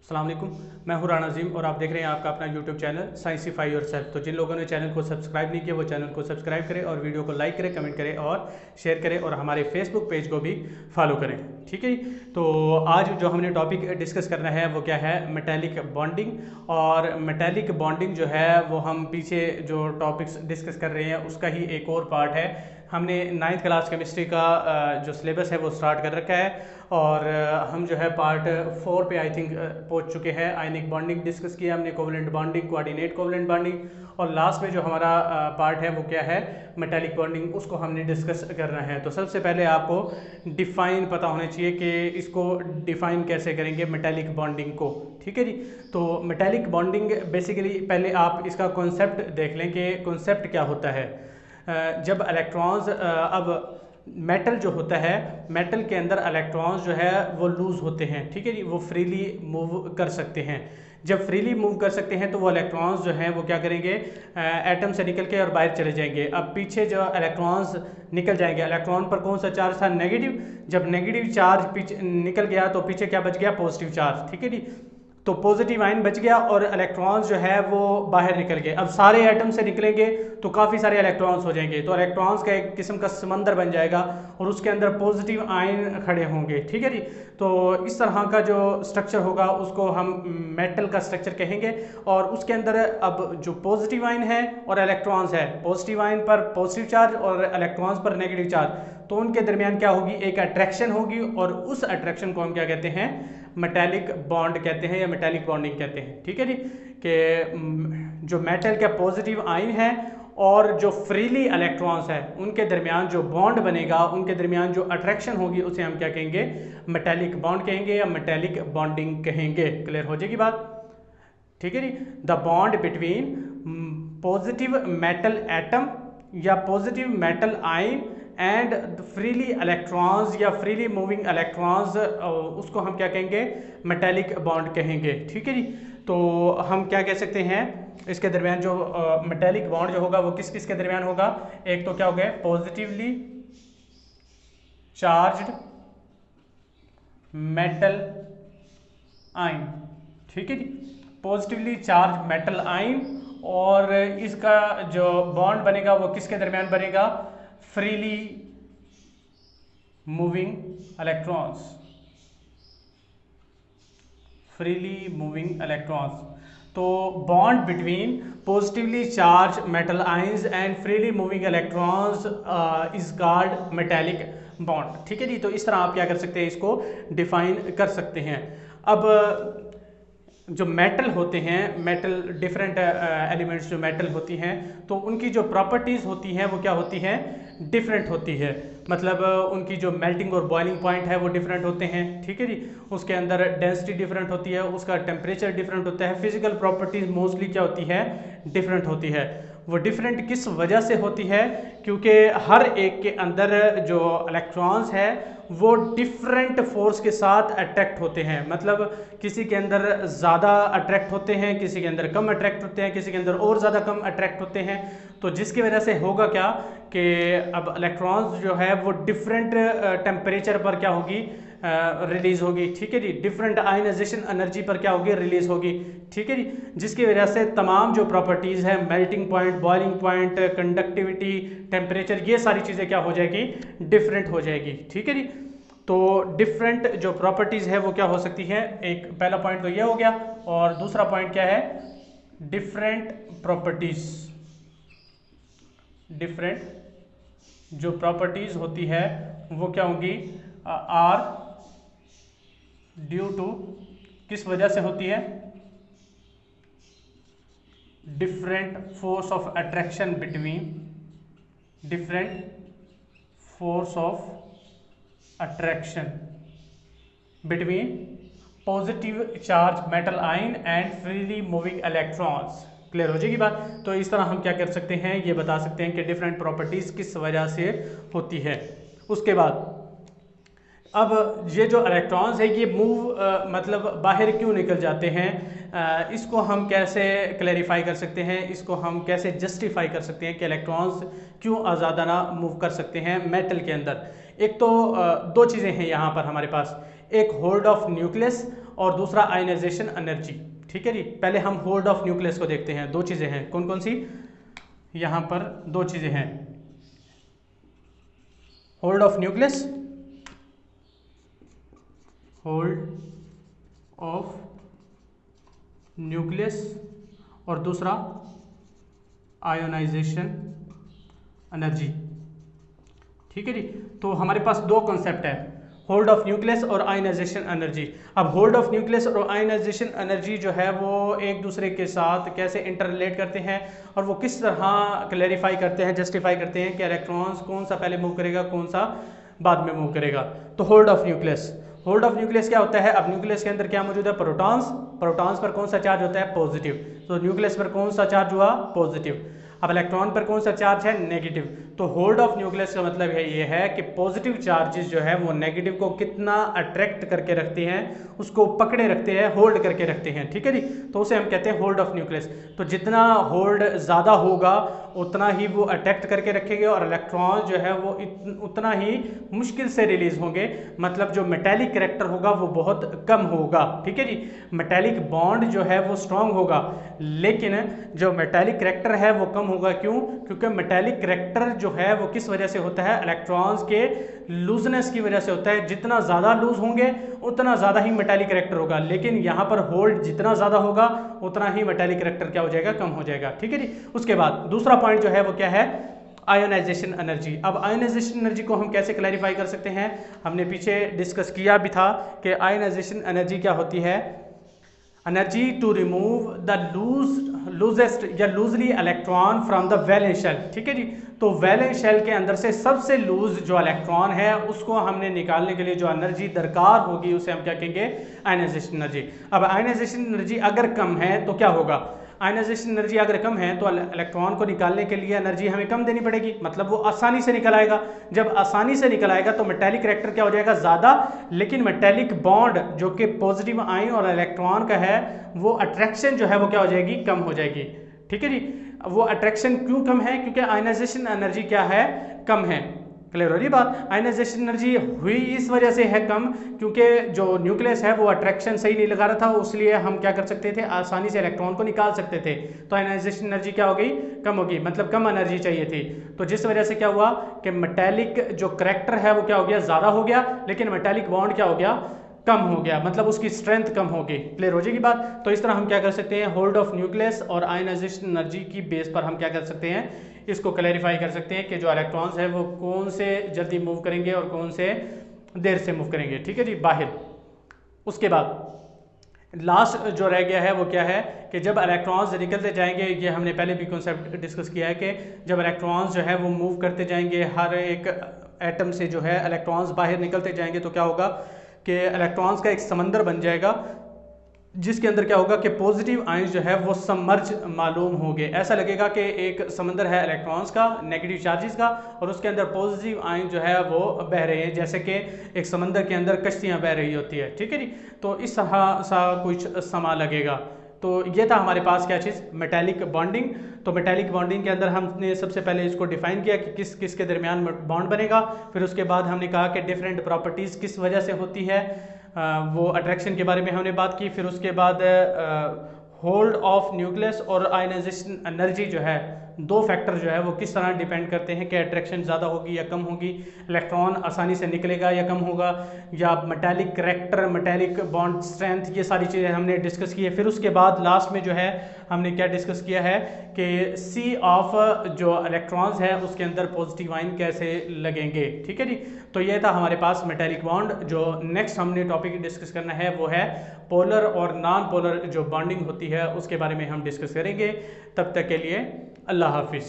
अस्सलाम वालेकुम, मैं हूं राणा अजीम और आप देख रहे हैं आपका अपना यूट्यूब चैनल साइंसिफाई योरसेल्फ। तो जिन लोगों ने चैनल को सब्सक्राइब नहीं किया वो चैनल को सब्सक्राइब करें और वीडियो को लाइक करें, कमेंट करें और शेयर करें और हमारे फेसबुक पेज को भी फॉलो करें। ठीक है, तो आज जो हमने टॉपिक डिस्कस करना है वो क्या है, मेटालिक बॉन्डिंग। और मेटालिक बॉन्डिंग जो है वो हम पीछे जो टॉपिक्स डिस्कस कर रहे हैं उसका ही एक और पार्ट है। हमने 9th क्लास केमिस्ट्री का जो सिलेबस है वो स्टार्ट कर रखा है और हम जो है पार्ट 4 पे आई थिंक पहुंच चुके हैं। आयनिक बॉन्डिंग डिस्कस किया हमने, covalent bonding, coordinate covalent bonding, और लास्ट में जो हमारा पार्ट है वो क्या है, मेटालिक बॉन्डिंग, उसको हमने डिस्कस करना है। तो सबसे पहले आपको डिफाइन पता होना चाहिए कि इसको डिफाइन कैसे करेंगे मेटालिक बॉन्डिंग को। ठीक है जी, तो मेटालिक बॉन्डिंग बेसिकली पहले आप इसका कॉन्सेप्ट देख लें कि कॉन्सेप्ट क्या होता है। जब इलेक्ट्रॉन्स अब मेटल जो होता है, मेटल के अंदर इलेक्ट्रॉन्स जो है वो लूज होते हैं। ठीक है जी, वो फ्रीली मूव कर सकते हैं। जब फ्रीली मूव कर सकते हैं तो वो इलेक्ट्रॉन्स जो हैं वो क्या करेंगे, एटम से निकल के और बाहर चले जाएंगे। अब पीछे जो इलेक्ट्रॉन्स निकल जाएंगे, इलेक्ट्रॉन पर कौन सा चार्ज था, नेगेटिव। जब नेगेटिव चार्ज पीछे निकल गया तो पीछे क्या बच गया, पॉजिटिव चार्ज। ठीक है जी, तो पॉजिटिव आयन बच गया और इलेक्ट्रॉन्स जो है वो बाहर निकल गए। अब सारे एटम से निकलेंगे तो काफ़ी सारे इलेक्ट्रॉन्स हो जाएंगे, तो इलेक्ट्रॉन्स का एक किस्म का समंदर बन जाएगा और उसके अंदर पॉजिटिव आयन खड़े होंगे। ठीक है जी, तो इस तरह का जो स्ट्रक्चर होगा उसको हम मेटल का स्ट्रक्चर कहेंगे। और उसके अंदर अब जो पॉजिटिव आयन है और इलेक्ट्रॉन्स है, पॉजिटिव आयन पर पॉजिटिव चार्ज और इलेक्ट्रॉन्स पर नेगेटिव चार्ज, तो उनके दरमियान क्या होगी, एक अट्रैक्शन होगी और उस अट्रैक्शन को हम क्या कहते हैं, मेटालिक बॉन्ड कहते हैं या मेटालिक बॉन्डिंग कहते हैं। ठीक है जी, कि जो मेटल का पॉजिटिव आयन है और जो फ्रीली इलेक्ट्रॉन्स है उनके दरमियान जो बॉन्ड बनेगा, उनके दरमियान जो अट्रैक्शन होगी उसे हम क्या कहेंगे, मेटालिक बॉन्ड कहेंगे या मेटालिक बॉन्डिंग कहेंगे। क्लियर हो जाएगी बात। ठीक है जी, the bond between positive metal atom या positive metal ion and freely electrons या फ्रीली मूविंग इलेक्ट्रॉन्स, उसको हम क्या कहेंगे, मेटालिक बॉन्ड कहेंगे। ठीक है जी, तो हम क्या कह सकते हैं, इसके दरमियान जो मेटालिक बॉन्ड जो होगा वो किस किस के दरमियान होगा, एक तो क्या हो गया, पॉजिटिवली चार्ज्ड मेटल आयन। ठीक है जी, पॉजिटिवली चार्ज मेटल आयन, और इसका जो बॉन्ड बनेगा वो किसके दरमियान बनेगा, freely moving electrons, freely moving electrons. तो bond between positively charge metal ions and freely moving electrons is called metallic bond. ठीक है जी, तो इस तरह आप क्या कर सकते हैं, इसको डिफाइन कर सकते हैं। अब जो मेटल होते हैं, मेटल डिफरेंट एलिमेंट्स जो मेटल होती हैं, तो उनकी जो प्रॉपर्टीज़ होती हैं वो क्या होती हैं, डिफरेंट होती है। मतलब उनकी जो मेल्टिंग और बॉइलिंग पॉइंट है वो डिफरेंट होते हैं। ठीक है जी, उसके अंदर डेंसिटी डिफरेंट होती है, उसका टेम्परेचर डिफरेंट होता है, फिजिकल प्रॉपर्टीज़ मोस्टली क्या होती है, डिफरेंट होती है। वो डिफरेंट किस वजह से होती है, क्योंकि हर एक के अंदर जो इलेक्ट्रॉन्स है वो डिफरेंट फोर्स के साथ अट्रैक्ट होते हैं। मतलब किसी के अंदर ज़्यादा अट्रैक्ट होते हैं, किसी के अंदर कम अट्रैक्ट होते हैं, किसी के अंदर और ज़्यादा कम अट्रैक्ट होते हैं। तो जिसकी वजह से होगा क्या कि अब इलेक्ट्रॉन्स जो है वो डिफरेंट टेम्परेचर पर क्या होगी, रिलीज होगी। ठीक है जी, डिफरेंट आयनाइजेशन एनर्जी पर क्या होगी, रिलीज होगी। ठीक है जी, जिसकी वजह से तमाम जो प्रॉपर्टीज़ है, melting point, boiling point, conductivity, temperature, ये सारी चीज़ें क्या हो जाएगी, डिफरेंट हो जाएगी। ठीक है जी, तो डिफरेंट जो प्रॉपर्टीज़ है वो क्या हो सकती है, एक पहला पॉइंट तो ये हो गया, और दूसरा पॉइंट क्या है, डिफरेंट प्रॉपर्टीज़, डिफरेंट जो प्रॉपर्टीज़ होती है वो क्या होंगी, आर ड्यू टू, किस वजह से होती है, different force of attraction between, different force of attraction between positive charge metal ion and freely moving electrons. Clear हो जाएगी बात। तो इस तरह हम क्या कर सकते हैं, ये बता सकते हैं कि डिफरेंट प्रॉपर्टीज किस वजह से होती है। उसके बाद अब ये जो इलेक्ट्रॉन्स है ये मूव मतलब बाहर क्यों निकल जाते हैं, इसको हम कैसे क्लैरिफाई कर सकते हैं, इसको हम कैसे जस्टिफाई कर सकते हैं कि इलेक्ट्रॉन्स क्यों आज़ादाना मूव कर सकते हैं मेटल के अंदर। एक तो दो चीज़ें हैं यहाँ पर हमारे पास, एक होल्ड ऑफ न्यूक्लियस और दूसरा आयनाइजेशन एनर्जी। ठीक है जी, पहले हम होल्ड ऑफ न्यूक्लियस को देखते हैं। दो चीज़ें हैं, कौन कौन सी? यहाँ पर दो चीज़ें हैं, hold of nucleus, hold of nucleus, और दूसरा आयोनाइजेशन एनर्जी। ठीक है जी, तो हमारे पास दो कॉन्सेप्ट है, होल्ड ऑफ न्यूक्लियस और आयनाइजेशन एनर्जी। अब होल्ड ऑफ न्यूक्लियस और आयनाइजेशन एनर्जी जो है वो एक दूसरे के साथ कैसे इंटर रिलेट करते हैं और वो किस तरह क्लैरिफाई करते हैं, जस्टिफाई करते हैं कि इलेक्ट्रॉन्स कौन सा पहले मूव करेगा, कौन सा बाद में मूव करेगा। तो hold of nucleus, hold of nucleus क्या होता है? अब न्यूक्लियस के अंदर क्या मौजूद है? प्रोटॉन्स, प्रोटॉन्स पर कौन सा चार्ज होता है? पॉजिटिव। तो न्यूक्लियस पर कौन सा चार्ज हुआ? पॉजिटिव। अब इलेक्ट्रॉन पर कौन सा चार्ज है? नेगेटिव। तो होल्ड ऑफ न्यूक्लियस का मतलब है ये है कि पॉजिटिव चार्जेस जो है वो नेगेटिव को कितना अट्रैक्ट करके रखते हैं, उसको पकड़े रखते हैं, होल्ड करके रखते हैं। ठीक है जी, तो उसे हम कहते हैं होल्ड ऑफ न्यूक्लियस। तो जितना होल्ड ज़्यादा होगा उतना ही वो अट्रैक्ट करके रखेंगे और इलेक्ट्रॉन जो है वो उतना ही मुश्किल से रिलीज होंगे, मतलब जो मेटेलिक करैक्टर होगा वो बहुत कम होगा। ठीक है जी, मेटेलिक बॉन्ड जो है वो स्ट्रांग होगा, लेकिन जो मेटेलिक करैक्टर है वो कम होगा। क्यों? क्योंकि मेटेलिक करैक्टर जो है वो किस वजह से होता है? इलेक्ट्रॉन्स के लूजनेस की वजह से होता है। जितना ज़्यादा लूज होंगे उतना ज़्यादा ही मेटेलिक करैक्टर होगा, लेकिन यहाँ पर होल्ड जितना ज़्यादा होगा उतना ही मेटेलिक करैक्टर क्या हो जाएगा? कम हो जाएगा। ठीक है जी, उसके बाद दूसरा पॉइंट जो है वो क्या है? Ionisation energy. अब आयोनाइजेशन एनर्जी को हम कैसे क्लैरिफाई कर सकते हैं? हमने पीछे डिस्कस किया भी था कि आयोनाइजेशन एनर्जी क्या होती है? Energy to remove the loosest या loosely electron from the valence shell. ठीक है जी, तो वैलेंस शेल के अंदर से सबसे लूज जो इलेक्ट्रॉन है उसको हमने निकालने के लिए जो एनर्जी दरकार होगी उसे हम क्या कहेंगे? Ionisation energy. अब आयनाइजेशन एनर्जी अगर कम है तो क्या होगा? आयनाइजेशन एनर्जी अगर कम है तो इलेक्ट्रॉन को निकालने के लिए एनर्जी हमें कम देनी पड़ेगी, मतलब वो आसानी से निकल आएगा। जब आसानी से निकल आएगा तो मेटेलिक करैक्टर क्या हो जाएगा? ज़्यादा, लेकिन मेटेलिक बॉन्ड जो कि पॉजिटिव आयन और इलेक्ट्रॉन का है वो अट्रैक्शन जो है वो क्या हो जाएगी? कम हो जाएगी। ठीक है जी, वो अट्रैक्शन क्यों कम है? क्योंकि आयनाइजेशन एनर्जी क्या है? कम है। क्लियर हो रही बात? आयनाइजेशन एनर्जी हुई इस वजह से है कम क्योंकि जो न्यूक्लियस है वो अट्रैक्शन सही नहीं लगा रहा था, इसलिए हम क्या कर सकते थे? आसानी से इलेक्ट्रॉन को निकाल सकते थे। तो आयनाइजेशन एनर्जी क्या हो गई? कम होगी, मतलब कम एनर्जी चाहिए थी। तो जिस वजह से क्या हुआ कि मेटेलिक जो करैक्टर है वो क्या हो गया? ज़्यादा हो गया, लेकिन मेटेलिक बॉन्ड क्या हो गया? कम हो गया, मतलब उसकी स्ट्रेंथ कम होगी। क्लियर हो जाएगी बात? तो इस तरह हम क्या कर सकते हैं? होल्ड ऑफ न्यूक्लियस और आयनाइजेशन एनर्जी की बेस पर हम क्या कर सकते हैं? इसको क्लैरिफाई कर सकते हैं कि जो इलेक्ट्रॉन्स है वो कौन से जल्दी मूव करेंगे और कौन से देर से मूव करेंगे। ठीक है जी, बाहर। उसके बाद लास्ट जो रह गया है वो क्या है कि जब इलेक्ट्रॉन्स निकलते जाएंगे, ये हमने पहले भी कॉन्सेप्ट डिस्कस किया है कि जब इलेक्ट्रॉन्स जो है वो मूव करते जाएंगे, हर एक एटम से जो है इलेक्ट्रॉन्स बाहर निकलते जाएंगे, तो क्या होगा कि इलेक्ट्रॉन्स का एक समंदर बन जाएगा जिसके अंदर क्या होगा कि पॉजिटिव आयंस जो है वो सबमर्ज मालूम होंगे। ऐसा लगेगा कि एक समंदर है इलेक्ट्रॉन्स का, नेगेटिव चार्जेस का, और उसके अंदर पॉजिटिव आयंस जो है वो बह रहे हैं, जैसे कि एक समंदर के अंदर कश्तियाँ बह रही होती है। ठीक है जी, तो इस तरह सा कुछ समा लगेगा। तो ये था हमारे पास क्या चीज़? Metallic bonding. तो मेटेलिक बॉन्डिंग के अंदर हमने सबसे पहले इसको डिफाइन किया कि किस किस के दरमियान बॉन्ड बनेगा। फिर उसके बाद हमने कहा कि डिफरेंट प्रॉपर्टीज़ किस वजह से होती है, वो अट्रैक्शन के बारे में हमने बात की। फिर उसके बाद होल्ड ऑफ न्यूक्लियस और आयनाइजेशन एनर्जी जो है, दो फैक्टर जो है वो किस तरह डिपेंड करते हैं कि अट्रैक्शन ज़्यादा होगी या कम होगी, इलेक्ट्रॉन आसानी से निकलेगा या कम होगा, या metallic character, metallic bond strength, ये सारी चीज़ें हमने डिस्कस की है। फिर उसके बाद लास्ट में जो है हमने क्या डिस्कस किया है कि सी ऑफ जो इलेक्ट्रॉन्स है उसके अंदर पॉजिटिव आयन कैसे लगेंगे। ठीक है जी, तो ये था हमारे पास मेटेलिक बॉन्ड। जो नेक्स्ट हमने टॉपिक डिस्कस करना है वो है पोलर और नॉन पोलर जो बॉन्डिंग होती है उसके बारे में हम डिस्कस करेंगे। तब तक के लिए अल्लाह हाफिज़।